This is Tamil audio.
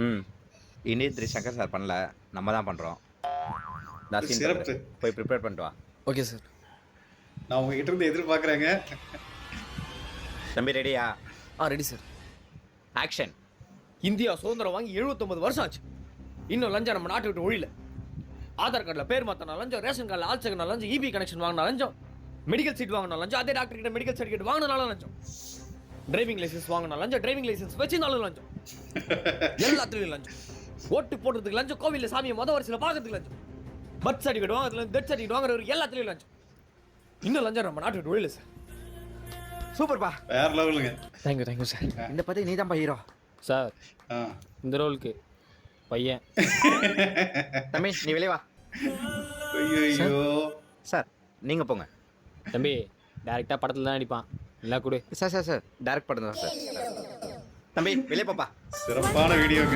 ம் இன்னி சங்கர் சார் பண்ணல, நம்ம தான் பண்ணுறோம். நான் சீன் சிறப்பு. போய் ப்ரிப்பேர் பண்ணிட்டு வா. Okay sir. நான் உங்ககிட்ட இருந்து எதிர்பார்க்குறேங்க. தம்பி ரெடியா? Ready sir. ஆக்ஷன். இந்தியா சுதந்திரம் வாங்கி 79 வருஷம் ஆச்சு. இன்னும் லஞ்சம் நம்ம நாட்டை விட்டு ஒழியல. ஆதார் கார்டில் பேர் மாற்றினா லஞ்சம், ரேஷன் கார்டில் ஆள் சேர்க்கணும் லஞ்சம், இபி கனெக்ஷன் வாங்கினா லஞ்சம், மெடிக்கல் சீட் வாங்கினா லஞ்சம், அதே டாக்டர் கிட்ட மெடிக்கல் சர்டிஃபிகேட் வாங்கினாலும் லஞ்சம், டிரைவிங் லைசன்ஸ் வாங்கினா லஞ்சம், டிரைவிங் லைசன்ஸ் வச்சுனாலும் லஞ்சம், எல்லாத்துலையும் லஞ்சம். ஓட்டு போடுறதுக்கு லஞ்சம், கோவிலில் சாமியை மொதல் வரிசையில் பார்க்கறதுக்கு லஞ்சம், பர்த் சர்டிஃபிகேட் வாங்குறதுல டெத் சர்டிஃபிகேட் வாங்குறவர் எல்லாத்துலையும் லஞ்சம். இன்னும் லஞ்சம் நம்ம நாட்டை விட்டு ஒழியல சார். சூப்பர்ப்பா. வேற லெவலுங்க. Thank you sir. இந்த பத்தி நீ தான்ப்பா ஹீரோ. சார் ஆ. இந்த ரோலுக்கு பையன். தம்பி நீ வெளியே வா. ஐயோ. சார் நீங்கள் போங்க. தம்பி டேரெக்டாக படத்தில் தான் நடிப்பான், எல்லாம் கொடு. சார் டைரக்ட் பண்ணுங்க சார். தம்பி வெளியே போப்பா. சிறப்பான வீடியோங்க.